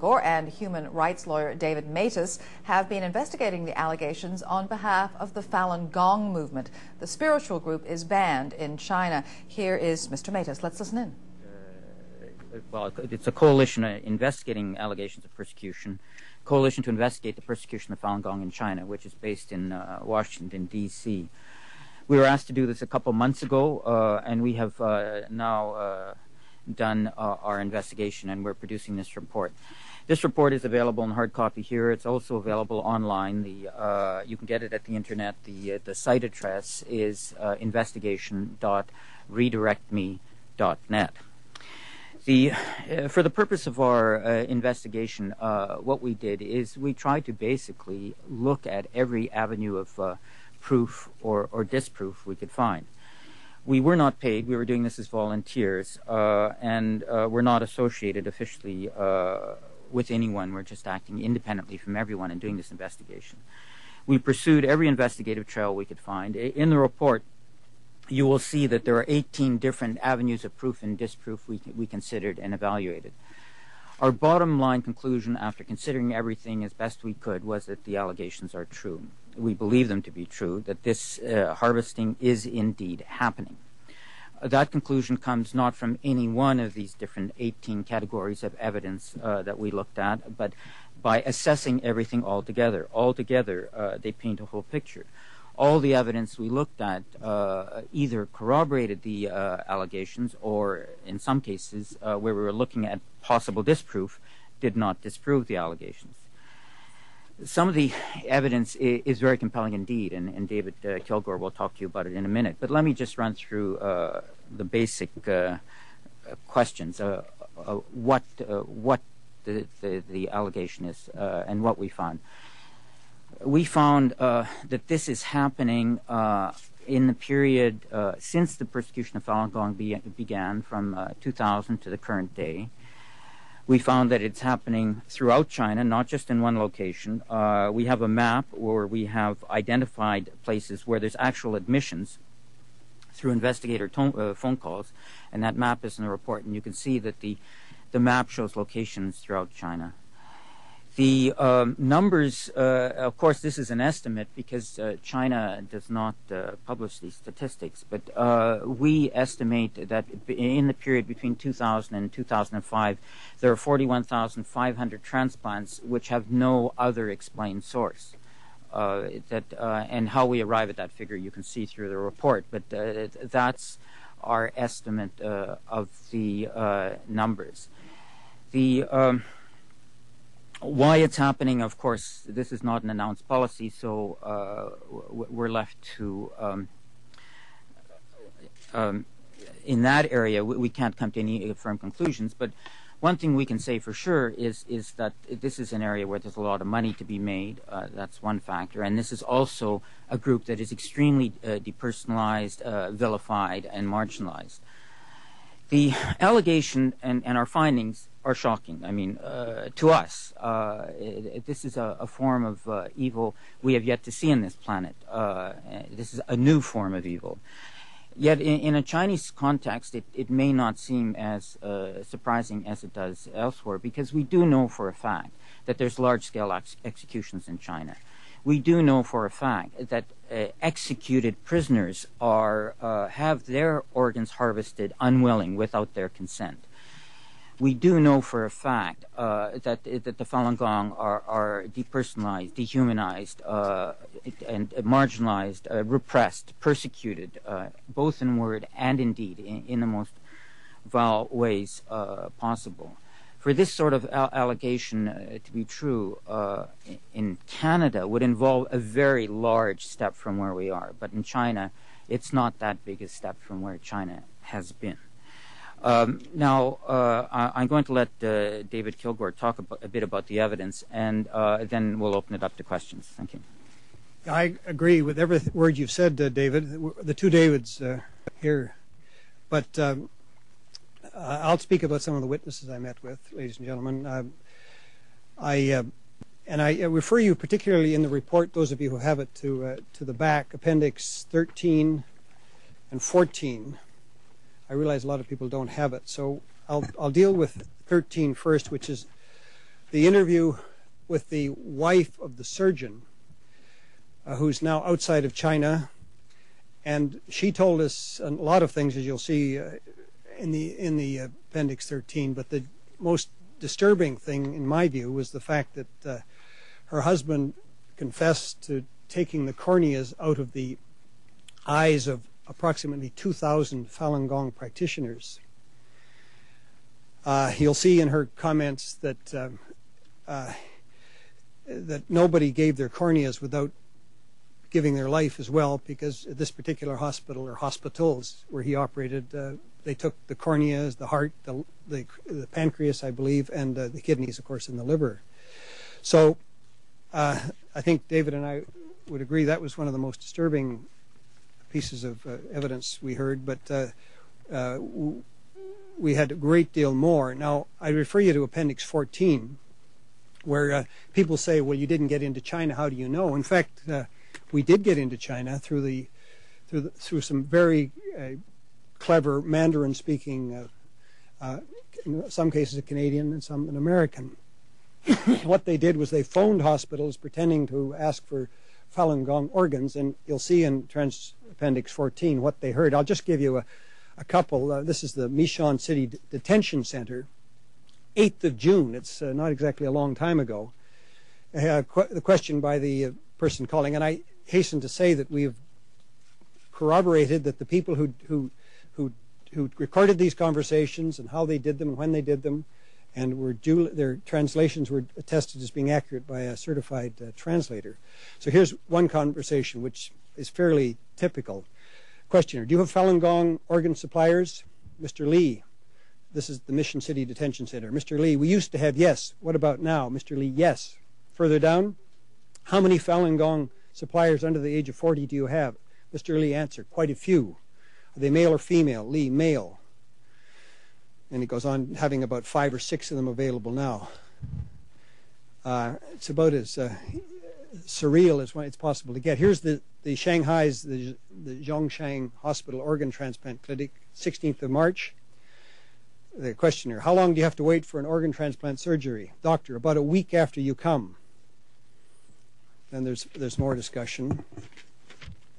And human rights lawyer David Matas have been investigating the allegations on behalf of the Falun Gong movement. The spiritual group is banned in China. Here is Mr. Matas. Let's listen in. Well, it's a coalition investigating allegations of persecution, coalition to investigate the persecution of Falun Gong in China, which is based in Washington, D.C. We were asked to do this a couple months ago, and we have now done our investigation, and we're producing this report. This report is available in hard copy here. It's also available online. You can get it at the internet. The site address is investigation.redirectme.net. For the purpose of our investigation, what we did is we tried to basically look at every avenue of proof or disproof we could find. We were not paid. We were doing this as volunteers, and we're not associated officially with anyone. We're just acting independently from everyone and doing this investigation. We pursued every investigative trail we could find. In the report, you will see that there are 18 different avenues of proof and disproof we considered and evaluated. Our bottom line conclusion, after considering everything as best we could, was that the allegations are true. We believe them to be true, that this harvesting is indeed happening. That conclusion comes not from any one of these different 18 categories of evidence that we looked at, but by assessing everything altogether. Altogether, they paint a whole picture. All the evidence we looked at either corroborated the allegations or, in some cases, where we were looking at possible disproof, did not disprove the allegations. Some of the evidence is very compelling indeed, and David Kilgore will talk to you about it in a minute. But let me just run through the basic questions, what the allegation is and what we found. We found that this is happening in the period since the persecution of Falun Gong began from 2000 to the current day. We found that it's happening throughout China, not just in one location. We have a map where we have identified places where there's actual admissions through investigator phone calls, and that map is in the report, and you can see that the map shows locations throughout China. The numbers, of course, this is an estimate because China does not publish these statistics, but we estimate that in the period between 2000 and 2005, there are 41,500 transplants which have no other explained source. And how we arrive at that figure you can see through the report, but that's our estimate of the numbers. Why it's happening, of course, this is not an announced policy, so we're left to, in that area, we can't come to any firm conclusions, but one thing we can say for sure is that this is an area where there's a lot of money to be made. That's one factor, and this is also a group that is extremely depersonalized, vilified, and marginalized. The allegation and our findings are shocking. I mean, to us, this is a form of evil we have yet to see on this planet. This is a new form of evil. Yet in a Chinese context, it may not seem as surprising as it does elsewhere, because we do know for a fact that there's large-scale executions in China. We do know for a fact that executed prisoners have their organs harvested unwilling, without their consent. We do know for a fact that the Falun Gong are depersonalized, dehumanized, and marginalized, repressed, persecuted, both in word and in deed, in the most vile ways possible. For this sort of allegation to be true in Canada would involve a very large step from where we are. But in China, it's not that big a step from where China has been. Now, I'm going to let David Kilgore talk a bit about the evidence, and then we'll open it up to questions. Thank you. I agree with every word you've said, David. The two Davids here. But I'll speak about some of the witnesses I met with, ladies and gentlemen. I refer you particularly in the report, those of you who have it, to the back, Appendix 13 and 14. I realize a lot of people don't have it, so I'll deal with 13 first, which is the interview with the wife of the surgeon, who's now outside of China, and she told us a lot of things, as you'll see in the Appendix 13. But the most disturbing thing, in my view, was the fact that her husband confessed to taking the corneas out of the eyes of approximately 2,000 Falun Gong practitioners. You'll see in her comments that that nobody gave their corneas without giving their life as well, because at this particular hospital, or hospitals where he operated, they took the corneas, the heart, the pancreas, I believe, and the kidneys, of course, and the liver. So I think David and I would agree that was one of the most disturbing pieces of evidence we heard, but we had a great deal more. Now, I refer you to Appendix 14, where people say, well, you didn't get into China, how do you know? In fact, we did get into China through some very clever Mandarin-speaking, in some cases a Canadian and some an American. What they did was they phoned hospitals pretending to ask for Falun Gong organs, and you'll see in Appendix 14 what they heard. I'll just give you a couple. This is the Mission City Detention Center, 8th of June. It's not exactly a long time ago. The question by the person calling, and I hasten to say that we've corroborated that the people who recorded these conversations and how they did them and when they did them, and their translations were attested as being accurate by a certified translator. So here's one conversation which is fairly typical. Questioner: do you have Falun Gong organ suppliers? Mr. Lee: this is the Mission City Detention Center. Mr. Lee: we used to have, yes. What about now? Mr. Lee: yes. Further down: how many Falun Gong suppliers under the age of 40 do you have? Mr. Lee: answer: quite a few. Are they male or female? Lee: male. And he goes on, having about 5 or 6 of them available now. It's about as surreal as it's possible to get. Here's the Shanghai's, the Zhongshan Hospital Organ Transplant Clinic, 16th of March. The questioner: how long do you have to wait for an organ transplant surgery? Doctor: about a week after you come. Then there's more discussion.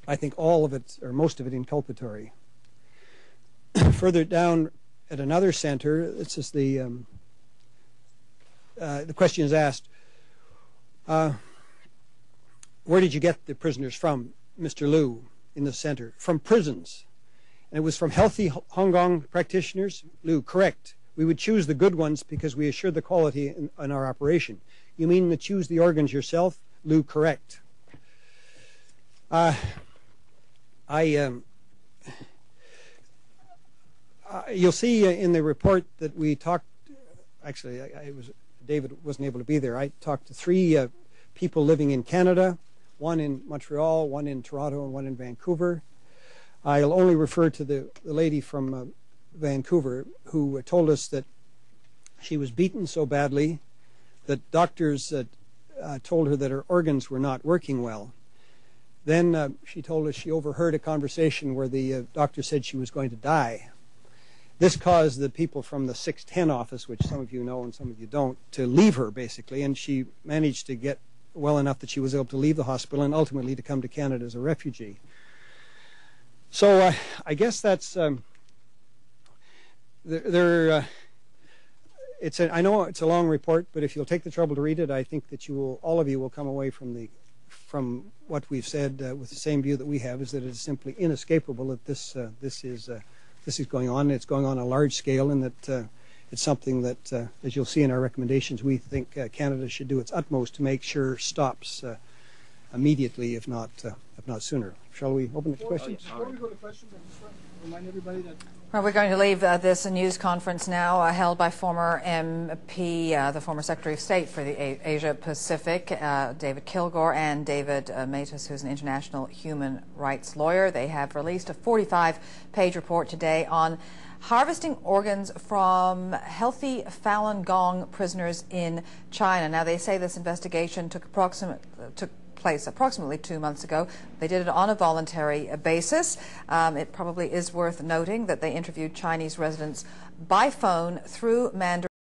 I think all of it, or most of it, inculpatory. Further down at another center, this is the question is asked, where did you get the prisoners from, Mr. Liu, in the center? From prisons. And it was from healthy Hong Kong practitioners? Liu: correct. We would choose the good ones because we assured the quality in our operation. You mean to choose the organs yourself? Liu: correct. You'll see in the report that we talked, actually David wasn't able to be there. I talked to 3 people living in Canada, one in Montreal, one in Toronto, and one in Vancouver. I'll only refer to the lady from Vancouver who told us that she was beaten so badly that doctors told her that her organs were not working well. Then she told us she overheard a conversation where the doctor said she was going to die. This caused the people from the 610 office, which some of you know and some of you don't, to leave her, basically, and she managed to get well enough that she was able to leave the hospital and ultimately to come to Canada as a refugee. So I guess that's I know it's a long report, but if you'll take the trouble to read it, I think that all of you will come away from what we've said with the same view that we have, is that it is simply inescapable that this is going on. It's going on a large scale, and that it's something that, as you'll see in our recommendations, we think Canada should do its utmost to make sure stops immediately, if not sooner. Shall we open it to questions? Before we go to questions, I just want to remind everybody that... Well, we're going to leave this news conference now, held by former MP, the former Secretary of State for the Asia Pacific, David Kilgore, and David Matus, who's an international human rights lawyer. They have released a 45-page report today on harvesting organs from healthy Falun Gong prisoners in China. Now, they say this investigation took place approximately 2 months ago. They did it on a voluntary basis. It probably is worth noting that they interviewed Chinese residents by phone through Mandarin.